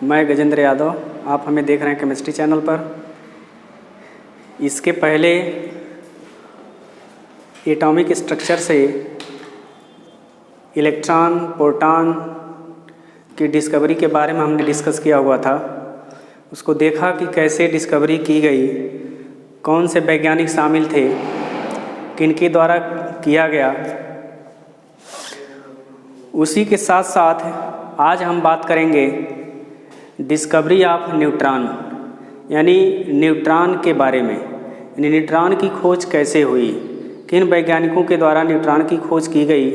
मैं गजेंद्र यादव, आप हमें देख रहे हैं केमिस्ट्री चैनल पर। इसके पहले एटॉमिक स्ट्रक्चर से इलेक्ट्रॉन, प्रोटॉन की डिस्कवरी के बारे में हमने डिस्कस किया हुआ था। उसको देखा कि कैसे डिस्कवरी की गई, कौन से वैज्ञानिक शामिल थे, किनके द्वारा किया गया। उसी के साथ साथ आज हम बात करेंगे डिस्कवरी ऑफ न्यूट्रॉन, यानी न्यूट्रॉन के बारे में। यानी न्यूट्रॉन की खोज कैसे हुई, किन वैज्ञानिकों के द्वारा न्यूट्रॉन की खोज की गई।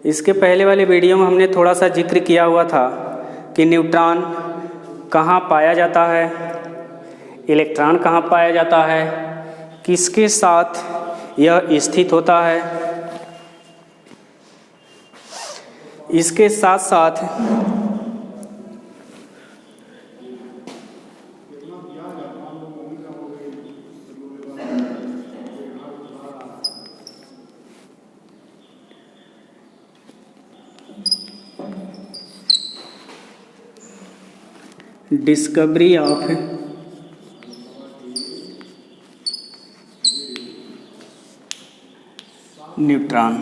इसके पहले वाले वीडियो में हमने थोड़ा सा जिक्र किया हुआ था कि न्यूट्रॉन कहाँ पाया जाता है, इलेक्ट्रॉन कहाँ पाया जाता है, किसके साथ यह स्थित होता है। इसके साथ साथ discovery of neutron.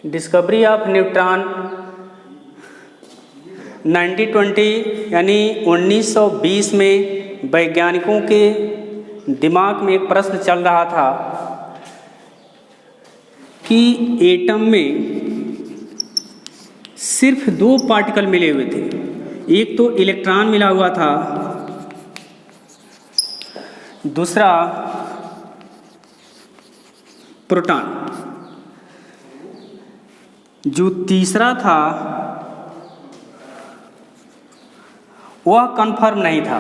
Discovery of neutron 1920 यानी 1920 में वैज्ञानिकों के दिमाग में एक प्रश्न चल रहा था कि एटम में सिर्फ दो पार्टिकल मिले हुए थे। एक तो इलेक्ट्रॉन मिला हुआ था, दूसरा प्रोटॉन। जो तीसरा था वह कंफर्म नहीं था।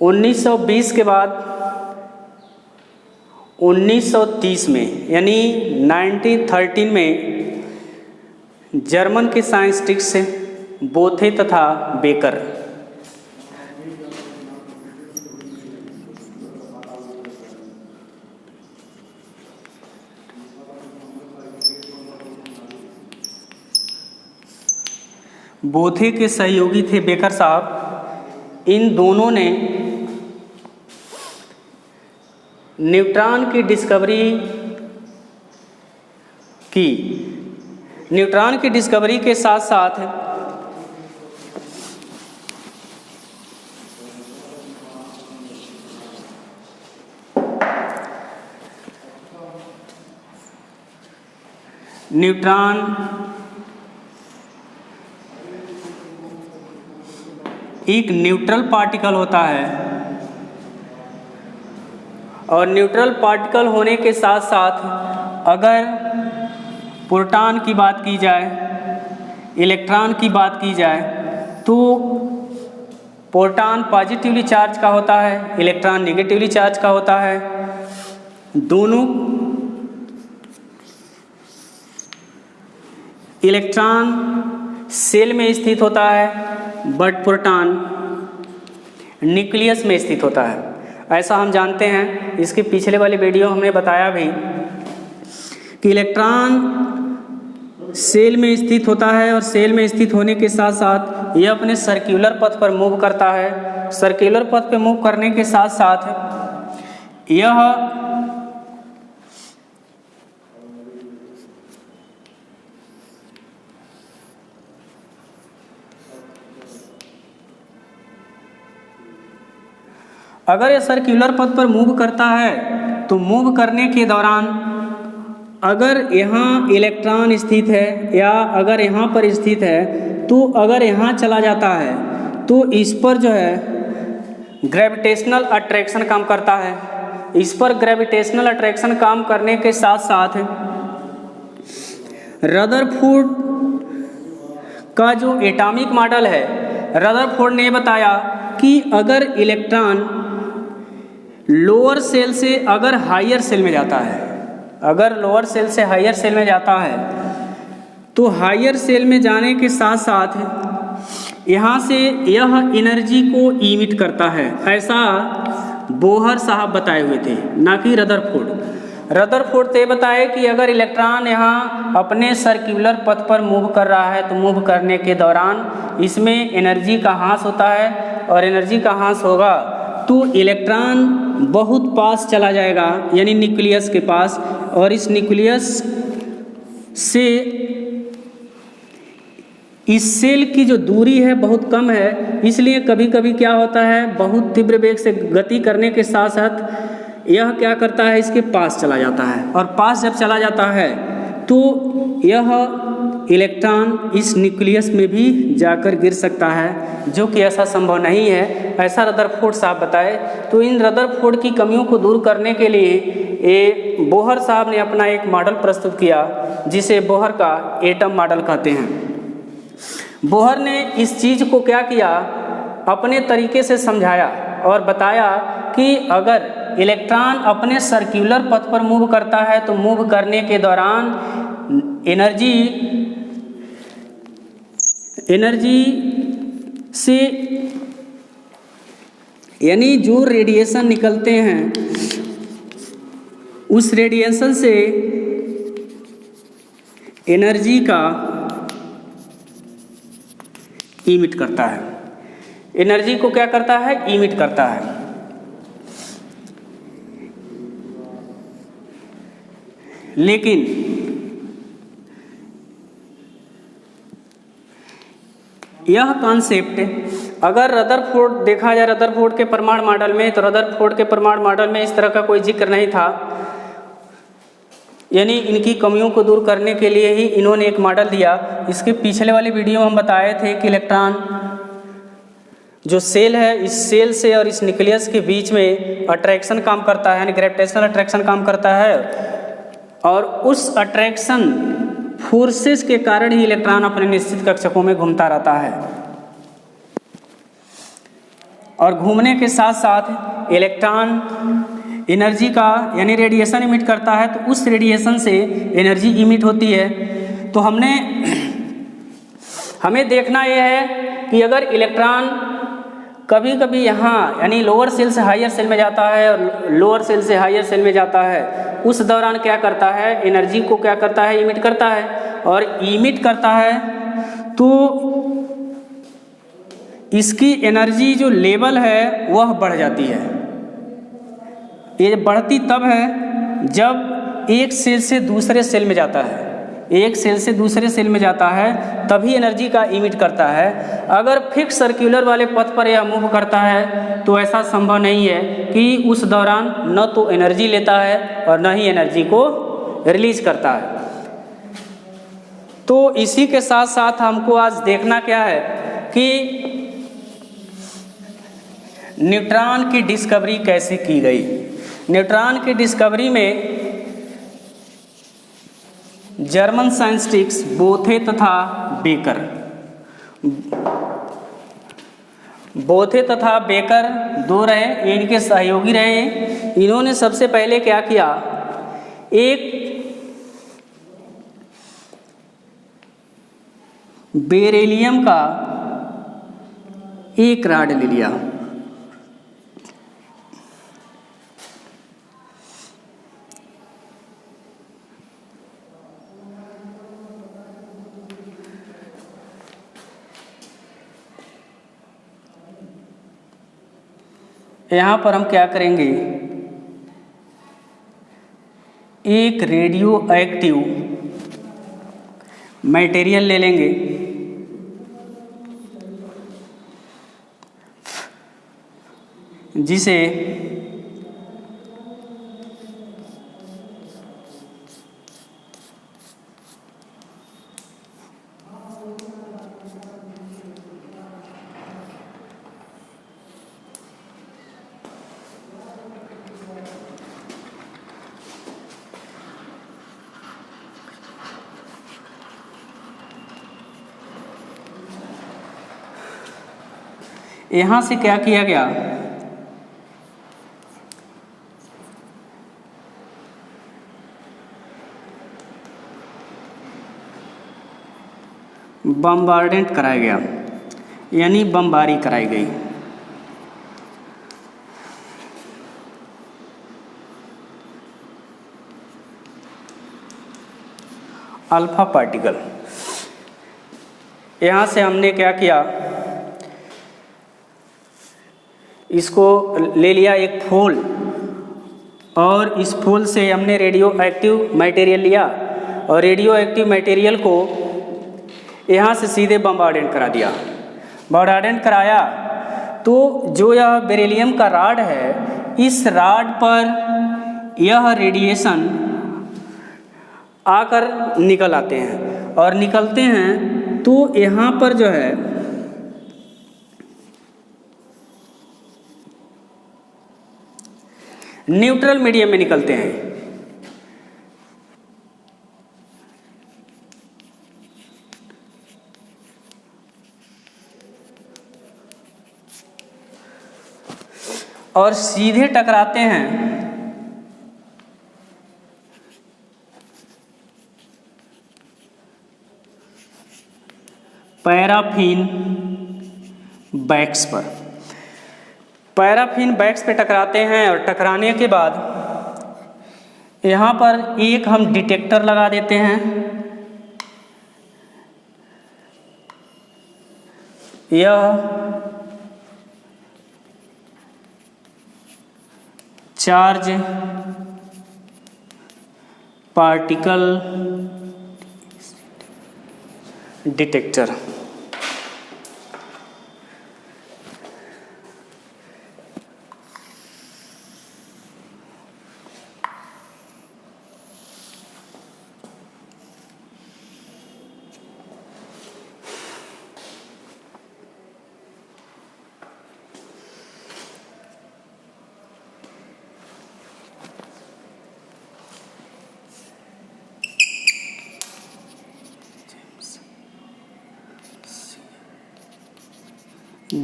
1920 के बाद 1930 में यानी 1913 में जर्मन के साइंटिस्ट बोथे तथा बेकर बोथे के सहयोगी थे बेकर साहब। इन दोनों ने न्यूट्रॉन की डिस्कवरी की। न्यूट्रॉन की डिस्कवरी के साथ साथ न्यूट्रॉन एक न्यूट्रल पार्टिकल होता है और न्यूट्रल पार्टिकल होने के साथ साथ अगर प्रोटॉन की बात की जाए, इलेक्ट्रॉन की बात की जाए, तो प्रोटॉन पॉजिटिवली चार्ज का होता है, इलेक्ट्रॉन नेगेटिवली चार्ज का होता है। दोनों इलेक्ट्रॉन सेल में स्थित होता है बट प्रोटॉन न्यूक्लियस में स्थित होता है। ऐसा हम जानते हैं, इसके पिछले वाले वीडियो हमने बताया भी कि इलेक्ट्रॉन सेल में स्थित होता है और सेल में स्थित होने के साथ साथ यह अपने सर्कुलर पथ पर मूव करता है। सर्कुलर पथ पर मूव करने के साथ साथ यह अगर यह सर्कुलर पथ पर मूव करता है तो मूव करने के दौरान अगर यहाँ इलेक्ट्रॉन स्थित है या अगर यहाँ पर स्थित है, तो अगर यहाँ चला जाता है तो इस पर जो है ग्रेविटेशनल अट्रैक्शन काम करता है। इस पर ग्रेविटेशनल अट्रैक्शन काम करने के साथ साथ रदरफोर्ड का जो एटॉमिक मॉडल है, रदरफोर्ड ने बताया कि अगर इलेक्ट्रॉन लोअर सेल से अगर हायर सेल में जाता है, अगर लोअर सेल से हायर सेल में जाता है, तो हायर सेल में जाने के साथ साथ यहाँ से यह एनर्जी को इमिट करता है। ऐसा बोहर साहब बताए हुए थे, ना कि रदरफोर्ड। रदरफोर्ड ये बताए कि अगर इलेक्ट्रॉन यहाँ अपने सर्कुलर पथ पर मूव कर रहा है तो मूव करने के दौरान इसमें एनर्जी का ह्रास होता है, और एनर्जी का ह्रास होगा तो इलेक्ट्रॉन बहुत पास चला जाएगा यानी न्यूक्लियस के पास, और इस न्यूक्लियस से इस सेल की जो दूरी है बहुत कम है, इसलिए कभी कभी क्या होता है बहुत तीव्र वेग से गति करने के साथ साथ यह क्या करता है इसके पास चला जाता है, और पास जब चला जाता है तो यह इलेक्ट्रॉन इस न्यूक्लियस में भी जाकर गिर सकता है, जो कि ऐसा संभव नहीं है, ऐसा रदरफोर्ड साहब बताए। तो इन रदरफोर्ड की कमियों को दूर करने के लिए ये बोहर साहब ने अपना एक मॉडल प्रस्तुत किया जिसे बोहर का एटम मॉडल कहते हैं। बोहर ने इस चीज़ को क्या किया, अपने तरीके से समझाया और बताया कि अगर इलेक्ट्रॉन अपने सर्कुलर पथ पर मूव करता है तो मूव करने के दौरान एनर्जी से यानी जो रेडिएशन निकलते हैं उस रेडिएशन से एनर्जी का इमिट करता है, एनर्जी को क्या करता है इमिट करता है। लेकिन यह कॉन्सेप्ट अगर रदरफोर्ड देखा जाए, रदरफोर्ड के परमाणु मॉडल में, तो रदरफोर्ड के परमाणु मॉडल में इस तरह का कोई जिक्र नहीं था, यानी इनकी कमियों को दूर करने के लिए ही इन्होंने एक मॉडल दिया। इसके पिछले वाली वीडियो में हम बताए थे कि इलेक्ट्रॉन जो सेल है, इस सेल से और इस न्यूक्लियस के बीच में अट्रैक्शन काम करता है, यानी ग्रेविटेशनल अट्रैक्शन काम करता है, और उस अट्रैक्शन फोर्सेस के कारण ही इलेक्ट्रॉन अपने निश्चित कक्षकों में घूमता रहता है, और घूमने के साथ साथ इलेक्ट्रॉन एनर्जी का यानी रेडिएशन इमिट करता है, तो उस रेडिएशन से एनर्जी इमिट होती है। तो हमें देखना यह है कि अगर इलेक्ट्रॉन कभी कभी यहाँ यानी लोअर सेल से हायर सेल में जाता है और लोअर सेल से हायर सेल में जाता है, उस दौरान क्या करता है एनर्जी को क्या करता है इमिट करता है, और इमिट करता है तो इसकी एनर्जी जो लेवल है वह बढ़ जाती है। ये बढ़ती तब है जब एक सेल से दूसरे सेल में जाता है, एक सेल से दूसरे सेल में जाता है तभी एनर्जी का इमिट करता है। अगर फिक्स सर्कुलर वाले पथ पर यह मूव करता है तो ऐसा संभव नहीं है कि उस दौरान न तो एनर्जी लेता है और न ही एनर्जी को रिलीज करता है। तो इसी के साथ साथ हमको आज देखना क्या है कि न्यूट्रॉन की डिस्कवरी कैसे की गई। न्यूट्रॉन की डिस्कवरी में जर्मन साइंटिस्ट बोथे तथा बेकर दो रहे, इनके सहयोगी रहे। इन्होंने सबसे पहले क्या किया, एक बेरिलियम का एक रॉड ले लिया, यहाँ पर हम क्या करेंगे, एक रेडियो एक्टिव मटेरियल ले लेंगे जिसे यहाँ से क्या किया गया, बम्बार्डेंट कराया गया, यानी बमबारी कराई गई। Alpha particle. यहाँ से हमने क्या किया, इसको ले लिया एक फूल, और इस फूल से हमने रेडियो एक्टिव मटेरियल लिया, और रेडियो एक्टिव मटेरियल को यहाँ से सीधे बम्बार्डेंट करा दिया। बम्बार्डेंट कराया तो जो यह बेरिलियम का राड है, इस राड पर यह रेडिएशन आकर निकल आते हैं, और निकलते हैं तो यहाँ पर जो है न्यूट्रल मीडियम में निकलते हैं। और सीधे टकराते हैं पैराफिन बैक्स पर। पैराफिन बैक्स पे टकराते हैं, और टकराने के बाद यहाँ पर एक हम डिटेक्टर लगा देते हैं। यह charge particle detector.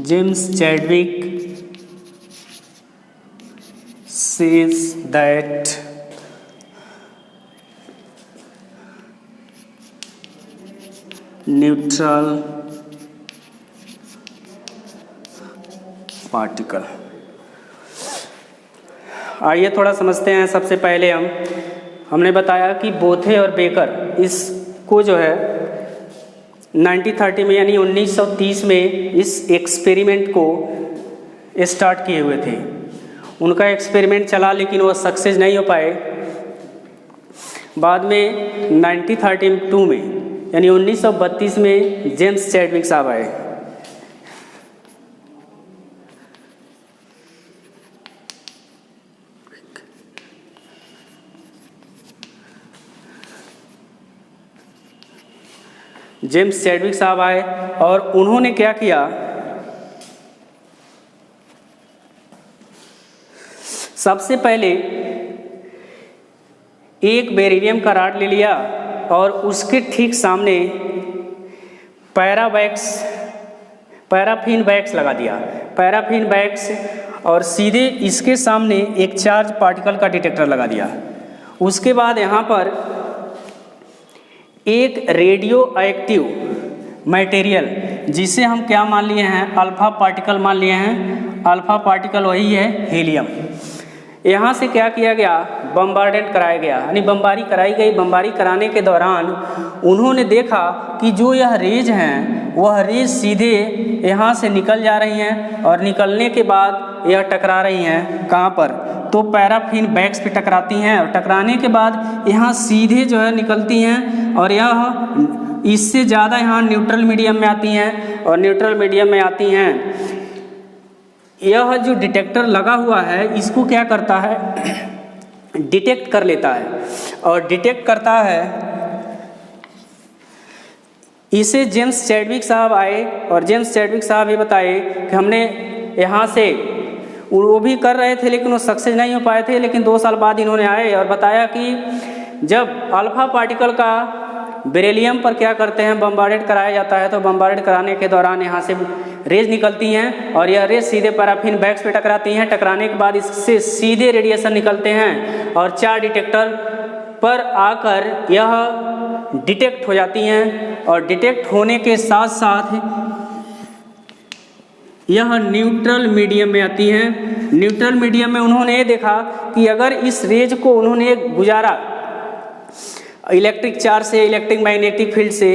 James Chadwick says that neutral particle। आइए थोड़ा समझते हैं। सबसे पहले हमने बताया कि बोथे और बेकर इसको जो है 1930 में यानी 1930 में इस एक्सपेरिमेंट को स्टार्ट किए हुए थे। उनका एक्सपेरिमेंट चला लेकिन वो सक्सेस नहीं हो पाए। बाद में 1932 में यानी 1932 में जेम्स चैडविक साहब आए। जेम्स चैडविक साहब आए और उन्होंने क्या किया, सबसे पहले एक बेरिलियम का राड ले लिया और उसके ठीक सामने पैराफिन बैक्स लगा दिया। पैराफिन बैक्स और सीधे इसके सामने एक चार्ज पार्टिकल का डिटेक्टर लगा दिया। उसके बाद यहाँ पर एक रेडियो एक्टिव मटेरियल जिसे हम क्या मान लिए हैं, अल्फा पार्टिकल मान लिए हैं। अल्फा पार्टिकल वही है हीलियम। यहाँ से क्या किया गया, बम्बार्डेंट कराया गया, यानी बमबारी कराई गई। बमबारी कराने के दौरान उन्होंने देखा कि जो यह रेज हैं वह रेज सीधे यहाँ से निकल जा रही हैं, और निकलने के बाद यह टकरा रही हैं कहाँ पर, तो पैराफिन बैक्स पे टकराती हैं, और टकराने के बाद यहाँ सीधे जो है निकलती हैं, और यह इससे ज़्यादा यहाँ न्यूट्रल मीडियम में आती हैं। और न्यूट्रल मीडियम में आती हैं, यह जो डिटेक्टर लगा हुआ है इसको क्या करता है, डिटेक्ट कर लेता है। और डिटेक्ट करता है, इसे जेम्स चैडविक साहब आए, और जेम्स चैडविक साहब ये बताए कि हमने यहाँ से, वो भी कर रहे थे लेकिन वो सक्सेस नहीं हो पाए थे, लेकिन 2 साल बाद इन्होंने आए और बताया कि जब अल्फा पार्टिकल का बेरिलियम पर क्या करते हैं, बम्बार्डेड कराया जाता है, तो बम्बार्डेड कराने के दौरान यहाँ से रेज निकलती हैं, और यह रेज सीधे पैराफिन बैक्स पे टकराती हैं। टकराने के बाद इससे सीधे रेडिएशन निकलते हैं, और 4 डिटेक्टर पर आकर यह डिटेक्ट हो जाती हैं, और डिटेक्ट होने के साथ साथ यह न्यूट्रल मीडियम में आती हैं। न्यूट्रल मीडियम में उन्होंने ये देखा कि अगर इस रेज को उन्होंने गुजारा, इलेक्ट्रिक चार्ज से, इलेक्ट्रिक मैग्नेटिक फील्ड से,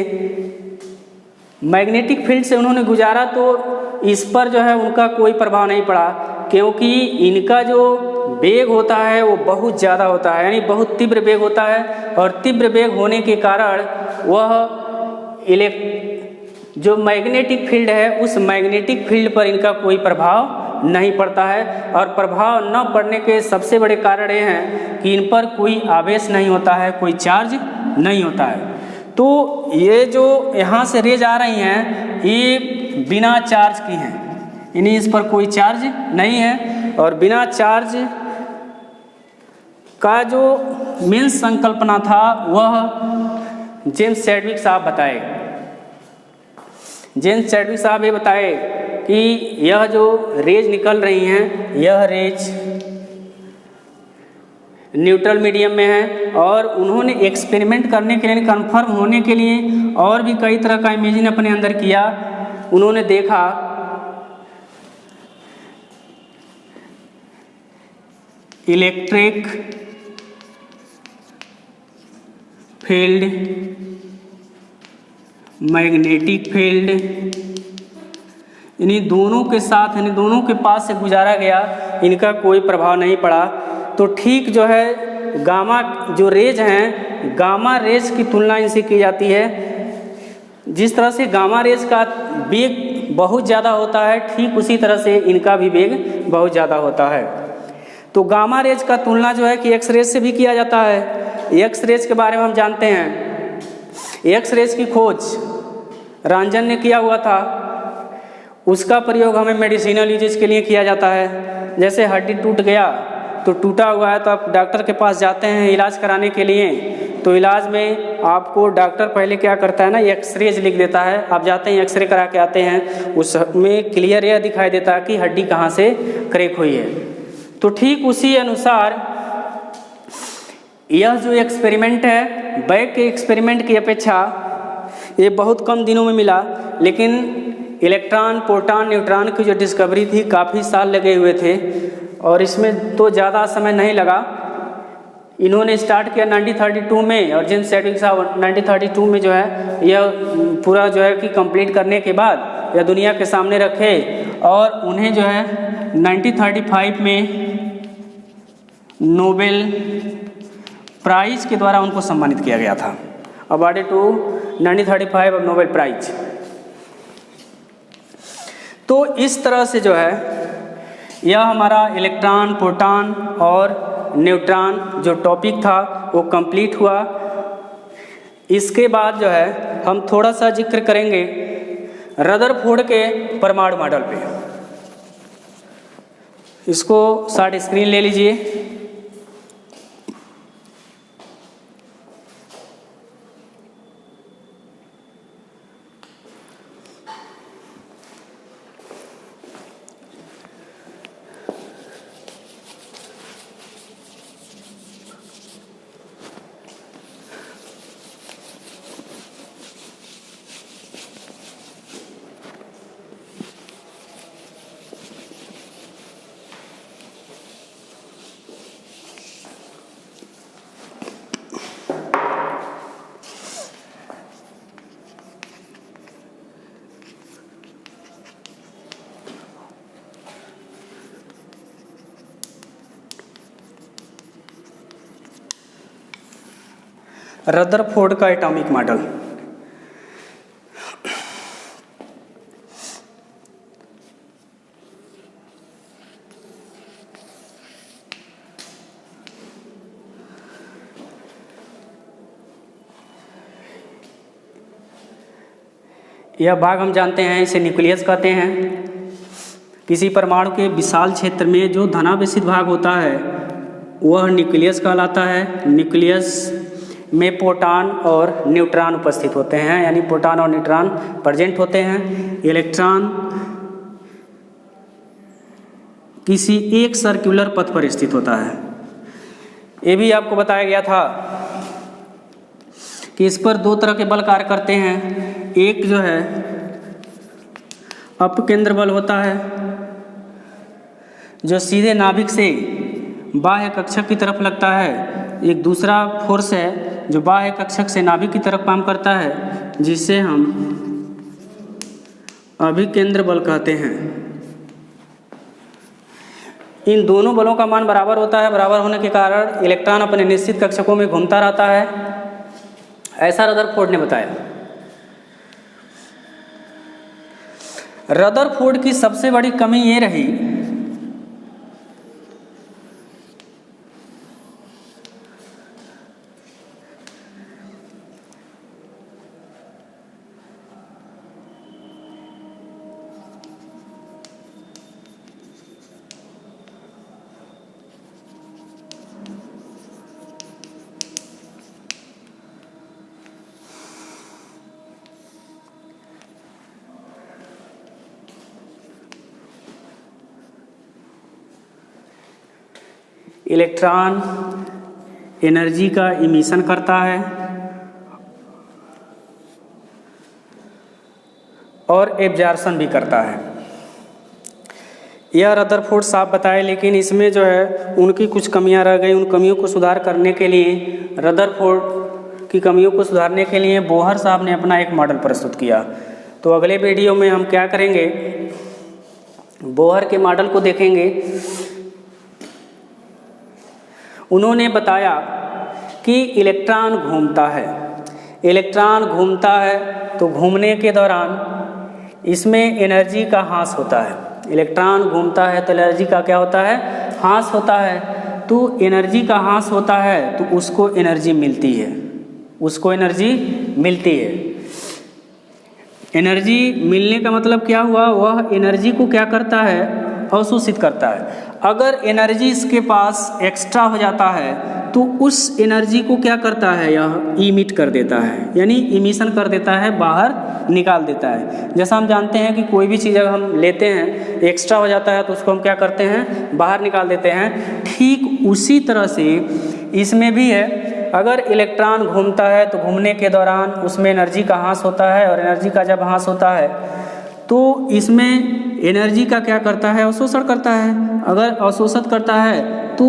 मैग्नेटिक फील्ड से उन्होंने गुजारा तो इस पर जो है उनका कोई प्रभाव नहीं पड़ा, क्योंकि इनका जो वेग होता है वो बहुत ज़्यादा होता है, यानी बहुत तीव्र वेग होता है। और तीव्र वेग होने के कारण वह जो मैग्नेटिक फील्ड है उस मैग्नेटिक फील्ड पर इनका कोई प्रभाव नहीं पड़ता है। और प्रभाव न पड़ने के सबसे बड़े कारण ये हैं कि इन पर कोई आवेश नहीं होता है, कोई चार्ज नहीं होता है। तो ये जो यहाँ से रेज आ रही हैं ये बिना चार्ज की हैं, यानी इस पर कोई चार्ज नहीं है। और बिना चार्ज का जो मेन संकल्पना था वह जेम्स चैडविक साहब बताए। जेम्स चैडविक साहब ये बताए कि यह जो रेज निकल रही हैं यह रेज न्यूट्रल मीडियम में है। और उन्होंने एक्सपेरिमेंट करने के लिए, कंफर्म होने के लिए और भी कई तरह का इमेजिन अपने अंदर किया। उन्होंने देखा इलेक्ट्रिक फील्ड, मैग्नेटिक फील्ड, इन्हीं दोनों के साथ, यानी दोनों के पास से गुजारा गया, इनका कोई प्रभाव नहीं पड़ा। तो ठीक जो है गामा जो रेज हैं, गामा रेज की तुलना इनसे की जाती है। जिस तरह से गामा रेज का वेग बहुत ज़्यादा होता है, ठीक उसी तरह से इनका भी वेग बहुत ज़्यादा होता है। तो गामा रेज का तुलना जो है कि एक्स रेज से भी किया जाता है। एक्स रेज के बारे में हम जानते हैं, एक्स रेज की खोज रंजन ने किया हुआ था। उसका प्रयोग हमें मेडिसिनल यूजेज के लिए किया जाता है। जैसे हड्डी टूट गया तो टूटा हुआ है तो आप डॉक्टर के पास जाते हैं इलाज कराने के लिए, तो इलाज में आपको डॉक्टर पहले क्या करता है ना, एक्सरेज लिख देता है। आप जाते हैं एक्सरे करा के आते हैं, उसमें क्लियर यह दिखाई देता है कि हड्डी कहाँ से क्रैक हुई है। तो ठीक उसी अनुसार यह जो एक्सपेरिमेंट है, बैक के एक्सपेरिमेंट की अपेक्षा ये बहुत कम दिनों में मिला, लेकिन इलेक्ट्रॉन, प्रोटॉन, न्यूट्रॉन की जो डिस्कवरी थी काफ़ी साल लगे हुए थे और इसमें तो ज़्यादा समय नहीं लगा। इन्होंने स्टार्ट किया 1932 में और जेम्स चैडविक साहब 1932 में जो है यह पूरा जो है कि कंप्लीट करने के बाद यह दुनिया के सामने रखे और उन्हें जो है 1935 में नोबेल प्राइज़ के द्वारा उनको सम्मानित किया गया था। Awarded to 1935 of Nobel prize. तो इस तरह से जो है यह हमारा इलेक्ट्रॉन, प्रोटॉन और न्यूट्रॉन जो टॉपिक था वो कंप्लीट हुआ। इसके बाद जो है हम थोड़ा सा जिक्र करेंगे रदरफोर्ड के परमाणु मॉडल पे। इसको शार्ट स्क्रीन ले लीजिए। रदरफोर्ड का एटॉमिक मॉडल। यह भाग हम जानते हैं, इसे न्यूक्लियस कहते हैं। किसी परमाणु के विशाल क्षेत्र में जो धनावेशित भाग होता है वह न्यूक्लियस कहलाता है। न्यूक्लियस में प्रोटॉन और न्यूट्रॉन उपस्थित होते हैं, यानी प्रोटॉन और न्यूट्रॉन प्रेजेंट होते हैं। इलेक्ट्रॉन किसी एक सर्कुलर पथ पर स्थित होता है। ये भी आपको बताया गया था कि इस पर दो तरह के बल कार्य करते हैं। एक जो है अपकेंद्र बल होता है जो सीधे नाभिक से बाह्य कक्षक की तरफ लगता है। एक दूसरा फोर्स है जो बाह्य कक्षक से नाभिक की तरफ काम करता है, जिसे हम अभिकेंद्र बल कहते हैं। इन दोनों बलों का मान बराबर होता है। बराबर होने के कारण इलेक्ट्रॉन अपने निश्चित कक्षकों में घूमता रहता है, ऐसा रदरफोर्ड ने बताया। रदरफोर्ड की सबसे बड़ी कमी ये रही इलेक्ट्रॉन एनर्जी का इमिशन करता है और एब्जॉर्प्शन भी करता है। यह रदरफोर्ड साफ बताए, लेकिन इसमें जो है उनकी कुछ कमियां रह गई। उन कमियों को सुधार करने के लिए, रदरफोर्ड की कमियों को सुधारने के लिए बोहर साहब ने अपना एक मॉडल प्रस्तुत किया। तो अगले वीडियो में हम क्या करेंगे, बोहर के मॉडल को देखेंगे। उन्होंने बताया कि इलेक्ट्रॉन घूमता है। इलेक्ट्रॉन घूमता है तो घूमने के दौरान इसमें एनर्जी का ह्रास होता है। इलेक्ट्रॉन घूमता है तो एनर्जी का क्या होता है, ह्रास होता है। तो एनर्जी का ह्रास होता है तो उसको एनर्जी मिलती है, उसको एनर्जी मिलती है। एनर्जी मिलने का मतलब क्या हुआ, वह एनर्जी को क्या करता है, अवशोषित करता है। अगर एनर्जी इसके पास एक्स्ट्रा हो जाता है तो उस एनर्जी को क्या करता है, यह इमिट कर देता है, यानी इमिशन कर देता है, बाहर निकाल देता है। जैसा हम जानते हैं कि कोई भी चीज़ अगर हम लेते हैं, एक्स्ट्रा हो जाता है तो उसको हम क्या करते हैं, बाहर निकाल देते हैं। ठीक उसी तरह से इसमें भी है। अगर इलेक्ट्रॉन घूमता है तो घूमने के दौरान उसमें एनर्जी का ह्रास होता है, और एनर्जी का जब ह्रास होता है तो इसमें एनर्जी का क्या करता है, अवशोषण करता है। अगर अवशोषित करता है तो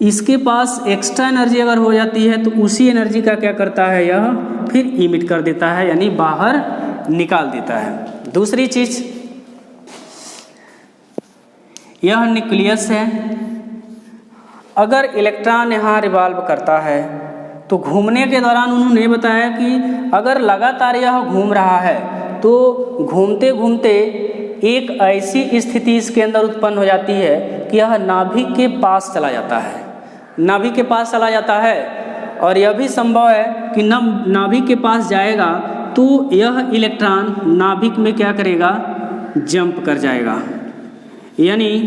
इसके पास एक्स्ट्रा एनर्जी अगर हो जाती है तो उसी एनर्जी का क्या करता है, यह फिर इमिट कर देता है, यानी बाहर निकाल देता है। दूसरी चीज, यह न्यूक्लियस है। अगर इलेक्ट्रॉन यहाँ रिवॉल्व करता है तो घूमने के दौरान उन्होंने बताया कि अगर लगातार यह घूम रहा है तो घूमते घूमते एक ऐसी स्थिति इसके अंदर उत्पन्न हो जाती है कि यह नाभिक के पास चला जाता है, नाभिक के पास चला जाता है। और यह भी संभव है कि नाभिक के पास जाएगा तो यह इलेक्ट्रॉन नाभिक में क्या करेगा, जंप कर जाएगा, यानी